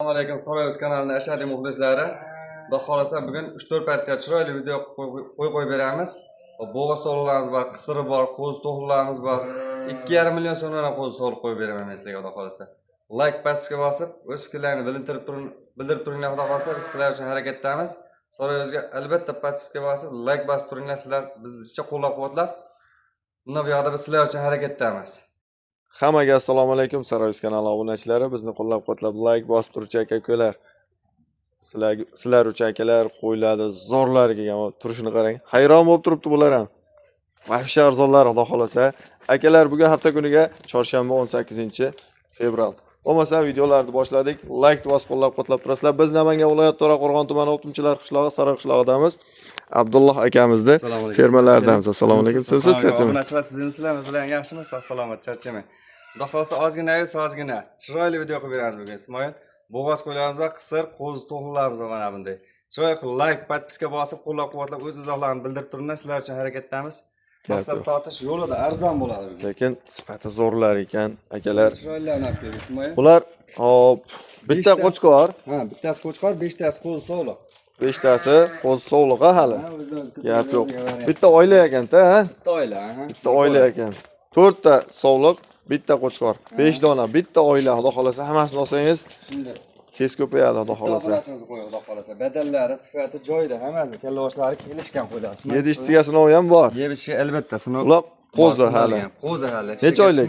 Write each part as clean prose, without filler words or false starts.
Assalomu alaykum, So'roymiz kanalining ashaddiy muxlislari. Xudo xolasa bugun 3-4 partga chiroyli video qo'yib beramiz. Bo'g'oz so'llarimiz bor, qisiri bor, qo'zi to'g'rilarimiz bor. 2,5 million so'mdan qo'zi so'lib qo'yib beraman sizlarga xudo xolasa. Like buttonga bosib, o'z fikrlaringizni bildirib turinglar xudo xolasa. Biz sizlar uchun harakatdamiz. So'royimizga albatta buttonga bosib, like bosib turinglar, sizlar bizni qo'llab-quvvatlab. Bundan buyoqda biz sizlar uchun harakatdamiz. Hammaga assalomu alaykum, Saroyis kanali obunachilari, bizni qo'llab-quvvatlab like bosib turuvchi aka-ukalar. Sizlar uchun akalar qo'yiladi, zo'rlari kelgan, turishini qarang. Hayron bo'lib turibdi bular ham. Vahshiy arzonlar xudo xolasa. Akalar, bugun hafta kuniga chorshanba 18-fevral. Bo'lmasa videolarni boshladik. Like bosib qo'llab-quvvatlab turasizlar. Biz Namangan viloyati To'raqo'rg'on tumani O'qimchilar qishlog'i, Saroy qishlog'idamiz. Abdulloh akamizni fermalardamiz. Assalomu alaykum. Siz charchamang. Sizlar bilan yaxshimisiz? Salomat, charchamang. Xudo xolasa ozgina chiroyli video qilib beramiz bugun. Ismoil, bo'g'oz qo'ylarimiz, qisir, qo'zi to'g'rilarimiz mana bunday. Chiroyli qilib like, podpiska bosib, qo'llab-quvvatlab o'z izohlarini bildirib turinglar. Sizlar uchun harakatdamiz. Maqsad sotish yo'lida arzon bo'ladi. Lekin sifati zo'rlar ekan, akalar. Chiroylanib berdi Ismoil. Bular hop, bitta qo'chqor. Ha, bittasi qo'chqor, 5 tasi qo'zi so'liq. 5 tasi qo'zi so'liq hali. Gap yo'q. Bitta oila ekan-da, ha? Bitta oila, ha. Bitta oila ekan. 4 ta so'liq, bitta qo'chqor. 5 dona, bitta oila, xudo xolasa hammasini olsangiz, shunda tez ko'payadi, xudo xolasa. Xudo xolasa. Badallari, sifati joyida, hammasi kallavoshlari kelishgan qo'ylar. 7-ga sinovi ham bor. Yebishi albatta sinov. Ular qo'zi hali. Qo'zi hali. Necha oylik?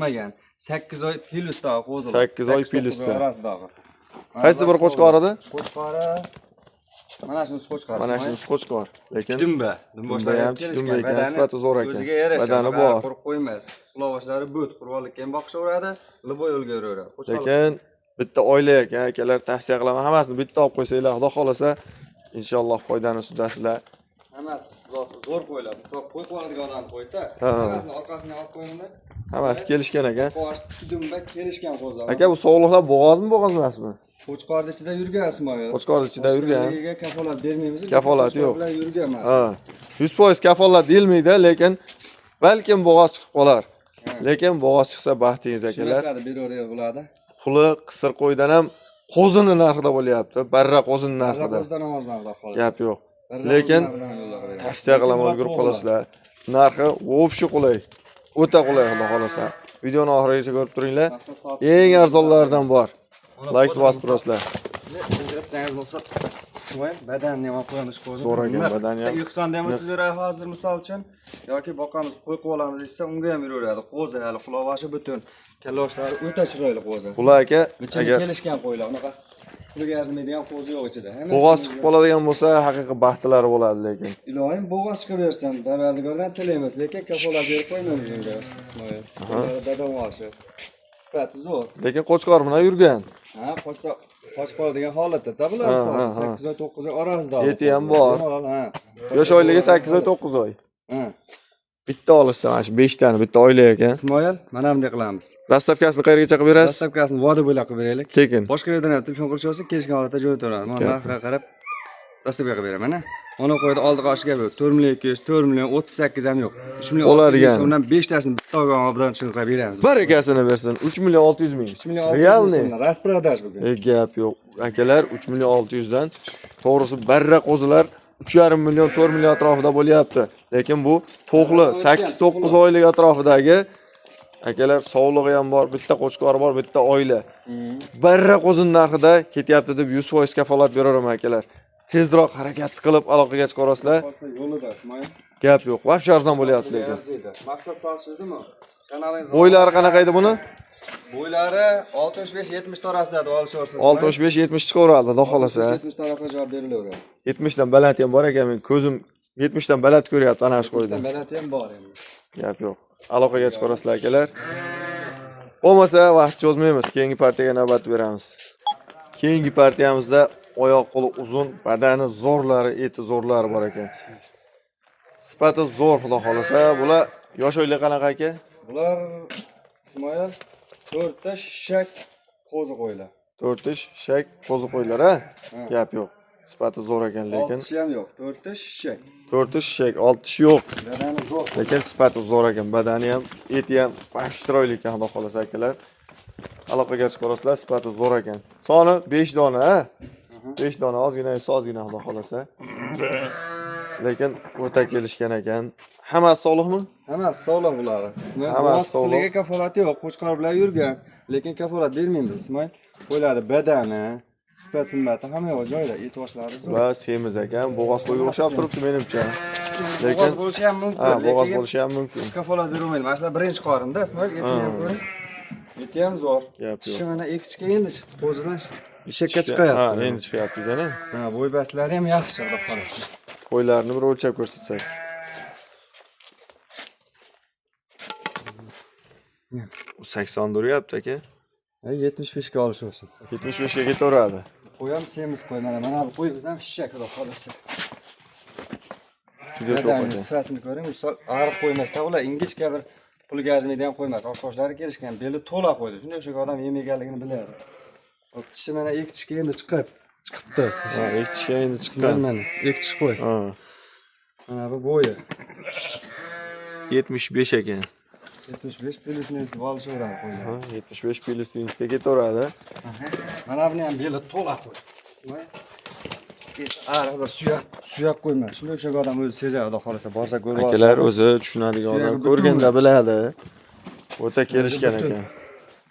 8 oy pilusdagi qo'zi. 8 oy pilusda. Orasidagi. Qaysi bir qo'chqor edi? Qo'chqori. Mana shunisi qo'chqor. Mana shunisi qo'chqor. Lekin dumba ham dumba ekan, sifati zo'r ekan. O'ziga yarasha Badani bor. Qurib qo'ymas. Quloqlari bo't, qurvollikka ham boqishaveradi, liboy yo'lga yuraveradi. Lekin bitta oila ekan, akalar, tavsiya qilaman. Hammasini bitta olib qo'ysanglar, xudo xolasa, inshaalloh foydani sudasizlar. Hammasi zo'r qo'ylar. Misol qo'y qo'yadigan odam qo'ydi. Hammasini orqasidan olib qo'yinglar. Hammasi kelishgan ekan. Dumba kelishgan qo'zlar. Aka, bu sog'liqlar bo'g'ozmi, bo'g'oz emasmi? Qo'chqorning ichida yurgan Ismoil. Qo'chqorning ichida yurgan. Kafolat bermaymiz. Kafolat yo'q. Bilan yurgan emas. Ha. 100% kafolat deyilmaydi, lekin balkim bo'g'oz chiqib qolar. Lekin bo'g'oz chiqsa baxtingiz akalar. Shunaqada beraveradi bularda. Puli qisir qo'ydan ham qo'zini narxida bo'lyapti. Barra qo'zini narxida. Qo'zidan ovozdan qolar. Gap yo'q. Lekin tavsiya qilaman, o'lgurib qolasizlar. Narxi o'pshi qulay. O'ta qulay, xudo xolasa. Videoni oxirigacha ko'rib turinglar. Eng arzonlardan bor. Like bosib turasizlar. Bildiratsangiz bo'lsa, Ismoil, badanni ham olib qo'yamiz qo'zni. Zo'r ekan badani ham. O'zbekistonda ham o'tizlar hozir misol uchun yoki boqamiz, qo'y qilib olamiz desa, unga ham yuraveradi. Qo'zi hali quloqvashi butun, kallavoshlari o'ta chiroyli qo'zi. Ular aka, agar kelishgan qo'ylar, unaqa puliga arzimaydigan qo'zi yo'q ichida. Bo'g'oz chiqib qoladigan bo'lsa, haqiqiy baxtlari bo'ladi lekin. Ilohim bo'g'oz chiqib bersin, Parvardigordan tilaymiz, lekin kafolat berib qo'ymaymiz unga, Ismoil. Dadam oshi. Sifati zo'r. Lekin qo'chqor bilan yurgan. Ha, qochib qoladigan holatda bular 8 oy 9 oy orasida. Eti ham bor. Ha. Yosh oyligi 8 oy 9 oy. Ha. Bitta olishsa, mana shu 5 tani bitta oila ekan. Ismoil, mana bunday qilamiz. Dastavkasini qayergacha qilib berasiz? Dastavkasini vodi bo'ylab qilib beraylik. Tekin. Boshqa yerdan ham telefon qilish olsa, kelishgan holatda jo'natib beramiz. Mana narxga qarab dastavka qilib beraman, mana. Ona qo'ydi oldiga oshiga yo'q. 4 million 200, 4 million 38 ham yo'q. 3 million oladigan. Undan 5 tasini bitta olgan bilan chiqsa beramiz. Barakasini bersin. 3 million 600 ming. 3 million 600 Realni. Rasprodash bugun. Gap yo'q. Akalar 3 million 600 dan to'g'risi barra qo'zilar 3,5 million 4 million atrofida bo'lyapti. Lekin bu to'qli 8-9 oylik atrofidagi akalar sog'lig'i ham bor, bitta qo'chqor bor, bitta oila. Barra qo'zining narxida ketyapti deb 100% kafolat beraman akalar. Tezroq harakat qilib aloqaga chiqarasizlar. Yo'lida Ismoil. Gap yo'q. Vahshiy arzon bo'lyapti lekin. Maqsad solishdimi? Kanalingiz Bo'ylari qanaqa edi buni? Bo'ylari 65-70 orasida olishaversiz. 65-70 chiqaveradi, xudo xolasa. 70 orasida javob berilaveradi. 70 dan baland ham bor ekan, men ko'zim 70 dan baland ko'ryapti ana shu qo'yda. Baland ham bor endi. Gap yo'q. Aloqaga chiqarasizlar akalar. Bo'lmasa vaqt cho'zmaymiz, keyingi partiyaga navbat beramiz. Keyingi partiyamizda oyoq qo'li uzun, badani zo'rlari, eti zo'rlari bor ekan. Sifati zo'r, xudo xolasa. Bular yosh oylik qanaqa aka? Bular Ismoil 4 ta shak qo'zi qo'ylar. 4 ta shak qo'zi qo'ylar, ha? Gap yo'q. Sifati zo'r ekan lekin. 6 ham yo'q, 4 ta shak. 4 ta shak, 6 yo'q. Badani zo'r. Lekin sifati zo'r ekan, badani ham, eti ham chiroyli ekan, xudo xolasa akalar. aloqaga chiqarasizlar, sifati zo'r ekan. Soni 5 dona, ha? 5 dona, ozgina xudo xolasa. Lekin o'ta kelishgan ekan. Hammasi sog'liqmi? Hammasi sog'liq bular. Hammasi sog'liq. Sizlarga kafolati yo'q, qo'chqor bilan yurgan, lekin kafolat bermaymiz, Ismoil. Qo'ylari badani, sifat simbati hamma yo'q joyida, e'tiboshlari zo'r. Ular semiz ekan, bo'g'oz qo'yga o'xshab turibdi menimcha. Lekin bo'lishi ham mumkin. Ha, bo'g'oz bo'lishi ham mumkin. Kafolat bermaydi. Mana shular birinchi qorinda, Ismoil, etini ham ko'ring. Eti ham zo'r. Gap yo'q. Shu mana ekkichga endi chiqib qo'zilash. Ishakka chiqayapti. Ha, endi chiqyapti ekan. Ha, bo'y baslari ham yaxshi, xudo xolasa. Qo'ylarni bir o'lchab ko'rsatsak. U 80 duryapti aka. 75 ga olish olsin. 75 ga ketaveradi. Qo'y ham semiz qo'y mana bu qo'y biz ham shishak xudo xolasa. Shunga shu qo'ydi. Sifatini ko'ring, misol ariq qo'ymasda ular ingichka bir pulga arzmaydigan qo'ymas. Oqsochlari kelishgan, beli to'la qo'ydi. Shunday o'sha odam yemaganligini biladi. Hop, tishi mana ekitishga endi chiqibdi. Ha, ekitishga endi chiqqan. Mana ekitish qo'y. Ha. Mana bu bo'yi. 75 ekan. 75 pilsnesni olishaveradi qo'ylar. Ha, 75 pilsnesga ketaveradi. Mana buni ham beli to'la qo'y. Ariq bir suyak qo'yma. Shunday o'sha odam o'zi sezadi, xudo xolasa, borsa ko'rib oladi. Akalar o'zi tushunadigan odam ko'rganda biladi. O'ta kelishgan ekan.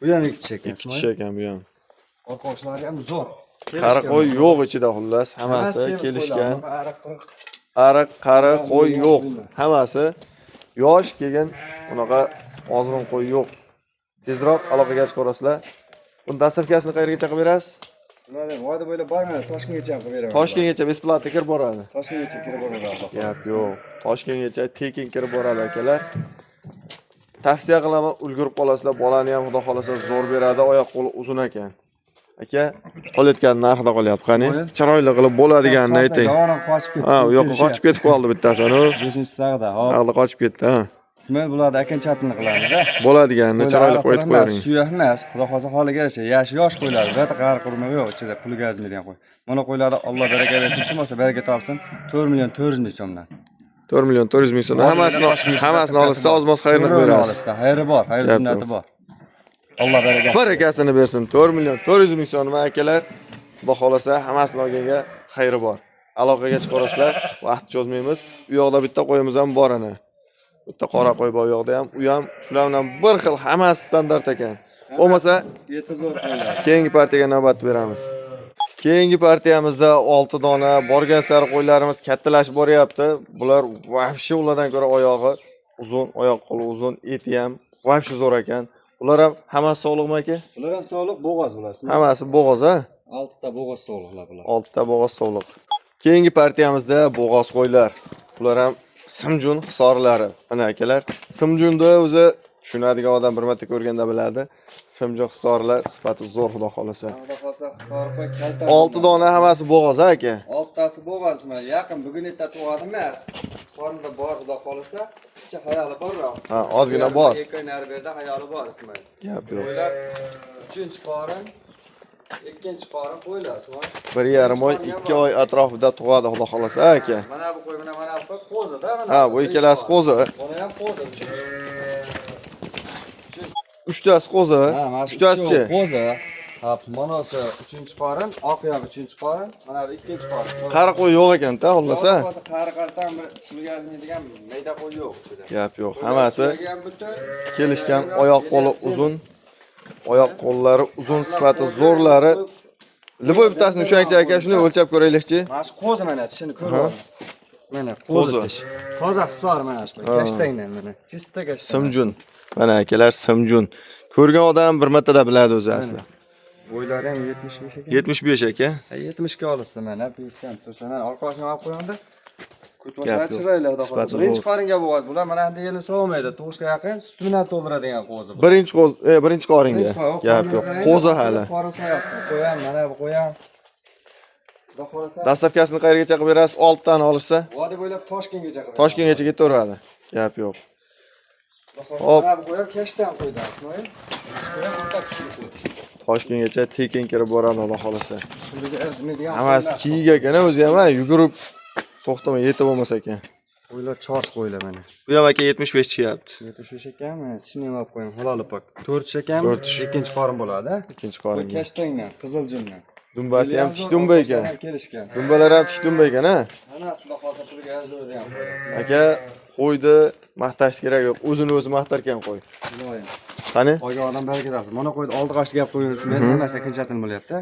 Bu ham ikkitish ekan. Ikkitish ekan bu ham. Orqoshlari ham zo'r. Qari qo'y yo'q ichida xullas, hammasi kelishgan. Ariq, qari qo'y yo'q. Hammasi yosh kelgan, unaqa ozg'in qo'y yo'q. Tezroq aloqaga chiqarasizlar. Buni dastavkasini qayerga chaqib berasiz? Mana voda bo'ylab bormaydi, Toshkentgacha qilib beraman. Toshkentgacha besplatni kirib boradi. Toshkentgacha kirib boradi. Gap yo'q. Toshkentgacha tekin kirib boradi akalar. Tavsiya qilaman, ulgurib qolasizlar. Bolani ham xudo xolasa zo'r beradi, oyoq qo'li uzun ekan. Aka, qolayotgan narxda qolyapti, qani? Chiroyli qilib bo'ladiganini ayting. Ha, u yoqqa qochib ketib qoldi bittasi, ana. 5-sag'da, hop. Hali qochib ketdi, ha. Ismoil bularni akan chapini qilamiz, ha. Bo'ladiganini chiroyli qo'yib qo'ying. Suyak emas, xudo xolasa holiga yarasha yosh qo'ylar, birta qari qurma yo'q, ichida puliga arzmaydigan qo'y. Mana qo'ylarda Alloh baraka bersin, kim bo'lsa baraka topsin. 4 million 400 ming so'mdan. 4 million 400 ming so'm. Hammasini olsa ozmoz xayrni berasiz. Xayri bor, xayr sunnati bor. Alloh barakasi. Barakasini bersin. 4 million 400 ming so'm akalar. Xudo xolasa hammasini olganga xayri bor. Aloqaga chiqarasizlar, vaqt cho'zmaymiz. U yoqda bitta qo'yimiz ham bor ana. Bitta qora qo'y bor u yoqda ham, u ham shular bilan bir xil, hammasi standart ekan. Bo'lmasa, Yeti zo'r qo'ylar. keyingi partiyaga navbat beramiz. Keyingi partiyamizda 6 dona borgan sari qo'ylarimiz kattalashib boryapti. Bular vahshiy ulardan ko'ra oyog'i uzun, oyoq qo'li uzun, eti ham vahshiy zo'r ekan. Ular ham hammasi sog'liqmi aka? Bular ham sog'liq, bo'g'oz bularmi? Hammasi bo'g'oz, ha? 6 ta bo'g'oz sog'liqlar bular. 6 ta bo'g'oz sog'liq. Keyingi partiyamizda bo'g'oz qo'ylar. Bular ham Simjun hisorlari. Mana akalar, Simjunda o'zi tushunadigan odam bir marta ko'rganda biladi. Simjun hisorlar sifati zo'r, xudo xolasa. Xudo xolasa hisor qo'y kalta. 6 dona hammasi bo'g'oz, ha aka? 6 tasi bo'g'ozmi? Yaqin bugun erta tug'adi emas. Qornida bor, xudo xolasa, ichi hayoli borroq. Ha, ozgina bor. 2 oy nari berdi hayoli bor, Ismoil. Gap yo'q. Qo'ylar 3-qorin, 2-qorin qo'ylar, Ismoil. 1,5 oy, 2 oy atrofida tug'adi, xudo xolasa, ha aka? Mana bu qo'y, mana bu qo'zi-da, mana. Ha, bu ikkalasi qo'zi. Buni ham qo'zi. 3 tasi qo'zi, 3 tasichi. Qo'zi. Ha, monosi 3-qorin, oq ham 3-qorin, mana bu 2-qorin. Qari qo'y yo'q ekan-da, xollasa. Qari-qaridan bir pulga arzmaydigan mayda qo'y yo'q ichida. Gap yo'q, hammasi kelishgan, oyoq qo'li uzun. Oyoq qo'llari uzun, sifati zo'rlari. Liboy bittasini o'shancha aka, shuni o'lchab ko'raylikchi. Mana shu qo'zi mana tishini ko'ryapsiz. Mana qo'zi tish. Qozoq hisor mana shu. Gashtangdan mana. Chista gashtang. Simjun. Mana akalar Simjun. Ko'rgan odam bir martada biladi o'zi asli. Bo'ylari ham 75 ekan. 75 aka. 70 ga olsa mana, bilsam, tursa mana orqasini olib qo'yanda. Ko'tvoshlar chiroyli xudo xolasa. Birinchi qoringa bo'g'oz bular, mana endi yelni sovmaydi. Tug'ishga yaqin sut bilan to'ldiradigan qo'zi. Birinchi qoringa. Gap yo'q. Qo'zi hali. Qo'yam, mana bu qo'yam. Xudo xolasa. Dastavkasini qayerga chaqib berasiz? 6 tani olishsa? Vodi bo'ylab Toshkentgacha qilib. Toshkentgacha ketaveradi. Gap yo'q. Hop. Mana bu qo'yam kashdan qo'ydi, Ismoil. Qo'yam o'ta kuchli qo'y. Toshkentgacha tekin kirib boradi, xudo xolasa. Puliga arzmaydigan. Hammasi kiyiga ekan o'zi ham, yugurib to'xtamay yetib bo'lmas ekan. Qo'ylar charge qo'ylar mana. Bu ham aka 75 chiqyapti. 75 ekanmi? Shuni olib qo'ying, halol pak. 4 tish ekanmi? 4 tish. Ikkinchi qorin bo'ladi. Ikkinchi Qo'y qoringa. kashtangdan, qizil jindan. Dumbasi ham tish dumba ekan. Kelishgan. Dumbalar ham tish dumba ekan, ha? Ana aslida hozir pulga arzirdi ham qo'yasiz. Aka, qo'yni maqtash kerak yo'q. O'zini o'zi maqtar ekan qo'y. Iloyim. Qani? Oyga odam barakatlasi. Mana qo'ydi oldi qashli gap qo'yamiz. Men emas, ikkinchi bo'lyapti.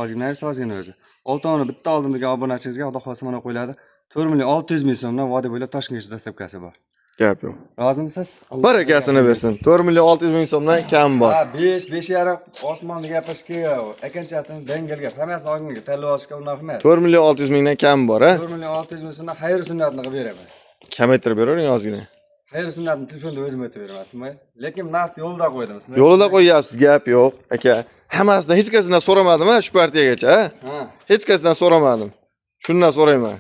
Ozgina sozgina o'zi. Oltoni bitta oldimdagi obunachingizga xudo xohlasa mana qo'yiladi. 4 million 600 ming so'mdan vodiy bo'ylab Toshkentga dastavkasi bor. Gap yo'q. Rozimisiz? Barakasini bersin. 4 million 600 ming so'mdan kam bor. Ha, 5.5 osmonni gapirish kerak. Ekanchatin dangalga hammasini olginga tanlab olishga unaqa emas. 4 million 600 mingdan kam bor, ha? 4 million 600 ming so'mdan xayr sunnatni qilib beraman. Kamaytirib beravering ozgina. Xayr sunnatni telefonda o'zim aytib beraman. Lekin naqd yo'lda qo'ydim. Yo'lida qo'yapsiz, gap yo'q, aka. Hammasidan hech qasidan so'ramadim, ha, shu partiyagacha, ha? Ha. Hech qasidan so'ramadim. Shundan so'rayman.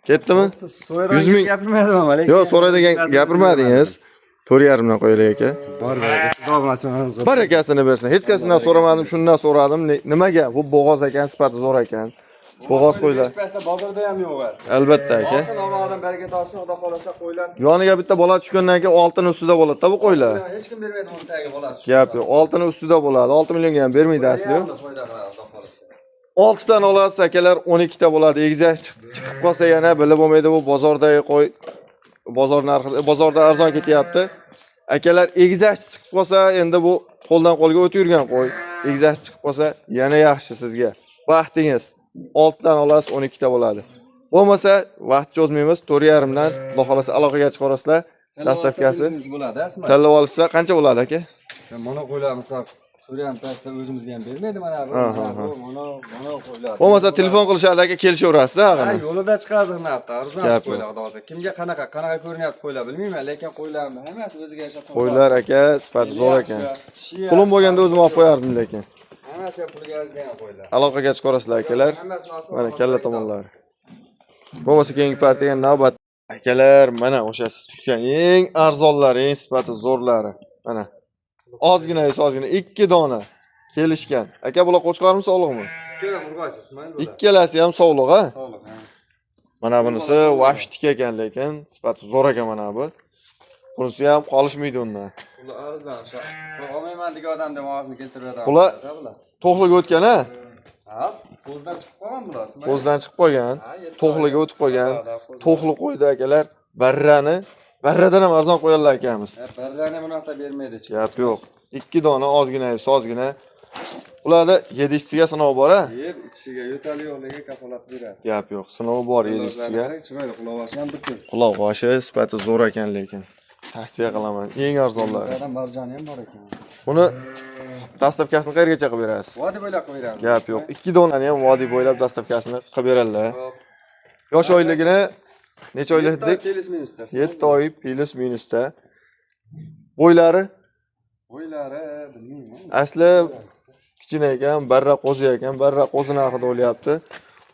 Ketdimi? 100 ming gapirmadim lekin. Yo'q, so'raydigan gapirmadingiz. 4.5 dan qo'yaylik aka. Bor, siz olmasangiz. Barakasini bersin. Hech qasidan so'ramadim, shundan so'radim. Nimaga? Bu bo'g'oz ekan, sifati zo'r ekan. Bo'g'oz qo'ylar. Pastda bozorda ham yo'q emas. Albatta aka. Olsin, odam baraka topsin, xudo xolasa qo'ylar. Yoniga bitta bola tushgandan keyin oltini ustida bo'ladi-da bu qo'ylar. Hech kim bermaydi uni tagiga bolasi. Gap yo'q. Oltini ustida bo'ladi. 6 millionga ham bermaydi asli. 6 dan olasiz akalar, 12 ta bo'ladi. Egizak chiqib qolsa yana bilib bo'lmaydi, bu bozordagi qo'y. Bozor narxi, bozorda arzon ketyapti. Akalar, egizak chiqib qolsa, endi bu qo'ldan qo'lga o'tib yurgan qo'y. Egizak chiqib qolsa yana yaxshi sizga. Vaqtingiz 6 dan olasiz, 12 ta bo'ladi. Bo'lmasa, vaqt cho'zmaymiz, 4.5 dan Xudo xolasa aloqaga chiqarasizlar. Dastavkasi bo'ladi, asma. tanlab olsa qancha bo'ladi aka? Mana qo'ylar misol Suriyan pastda o'zimizga ham bermaydi mana bu. Mana qo'ylar. Bo'lmasa telefon qilishadi aka, kelishaverasiz, Ha, ag'ini. yo'lda chiqadi narxda, arzon Gap qo'ylar hozir. Kimga qanaqa ko'rinyapti qo'ylar bilmayman, lekin qo'ylarni hammasi o'ziga yarasha. Qo'ylar aka, sifati zo'r ekan. Pulim bo'lganda o'zim olib qo'yardim lekin. Hammasi pulga arzgan qo'ylar. Aloqaga chiqarasizlar akalar. Mana kalla tomonlari. Bo'lmasa keyingi partiyaga navbat. Akalar, mana o'sha siz tutgan eng arzonlari, eng sifati zo'rlari. Mana. Ozgina, 2 dona kelishgan. Aka, bular qo'chqormi, sog'liqmi? Ikkala murg'ochi, Ismoil bular. Ikkalasi ham sog'liq, ha? Sog'liq, ha. Mana bunisi vashtik ekan, lekin sifati zo'r ekan mana bu. Bunisi ham qolishmaydi undan. Ular arzon, shu. Olmayman degan odamda og'zini keltiradi. Bular to'qliga o'tgan, ha? Ha, ko'zdan chiqib qolgan bular. Ko'zdan chiqib qolgan, to'qliga o'tib qolgan. To'qli qo'ydi akalar, barradan ham arzon qo'yarlar akamiz. Barlarni bunaqa bermaydi-chi. Gap yo'q. 2 dona ozgina, sozgina. Ularda 7-siga sinov bor, ha? Yer ichiga yo'tal yo'qligiga kafolat beradi. Gap yo'q, sinov bor 7-siga. Chiroyli quloqoshi ham bitta. Quloqoshi sifati zo'r ekan lekin. Tavsiya qilaman, eng arzonlari. Adam barjoni ham bor ekan. Buni dastavkasini qayergacha qilib berasiz? Vodiy bo'ylab qo'yamiz. Gap yo'q. 2 donani ham vodiy bo'ylab dastavkasini qilib beradilar. Yosh oyligini necha oylik dedik? 7 oy plus minusda. Bo'ylari? Bo'ylari bilmayman. Asli kichkina ekan, barra qo'zi ekan, barra qo'zi narxida o'lyapti.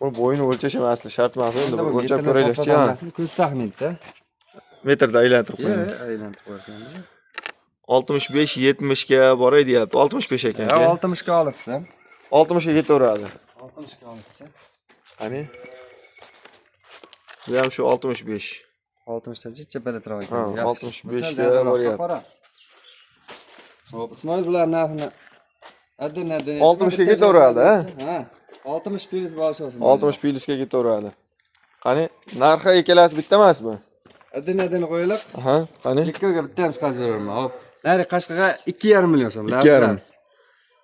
Uni bo'yini o'lchash ham asli shart emas, endi bir o'lchab ko'raylikchi. Ko'z taxminda. Metrda aylantirib qo'ying. Aylantirib qo'yganmiz. 65-70 ga boray deyapti. 65 ekan. 60 ga olishsa. 60 ga ketaveradi. 60 ga olishsa. Qani? Bu ham shu 65. 60 ta cheppada turar ekan. Ha, 65 ga boryapti. Hop, Ismoil bular narxini adin 60 ga ketaveradi, ha? Ha. 60 plyus bo'lsa. 60 plyusga ketaveradi. Qani, narxi ikkalasi bitta emasmi? Adin qo'yilib. Aha, qani? Ikkiga bitta ham chiqazib beraman. Hop. Nari Qashqaga 2,5 million so'm. 2,5.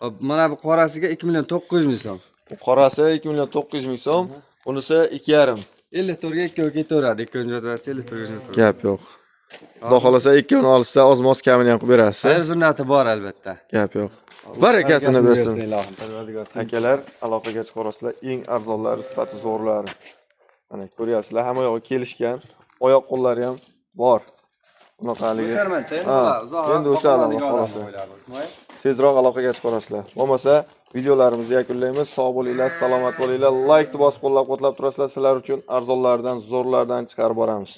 Hop, mana bu qorasiga 2 million 900 ming so'm. Bu qorasi 2 million 900 ming so'm, bunisi 2,5. 54 ga 2 ketaveradi. 2 versa 54 ga ketaveradi. Gap yo'q. Xudo xolasa 2 uni olsa oz-moz kamini ham qilib berasiz. Xayr sunnati bor albatta. Gap yo'q. Barakasini bersin. Ilohim. Akalar, aloqaga chiqarasizlar, eng arzonlari, sifati zo'rlari. Mana ko'ryapsizlar, hamma yog'i kelishgan, oyoq qo'llari ham bor. Bunaqaligi. Endi o'sadi xolasa. Tezroq aloqaga chiqarasizlar. Bo'lmasa, videolarimizni yakunlaymiz. Sog' bo'linglar, salomat bo'linglar. Like bosib qo'llab-quvvatlab turasizlar. Sizlar uchun arzonlardan, zo'rlardan chiqarib boramiz.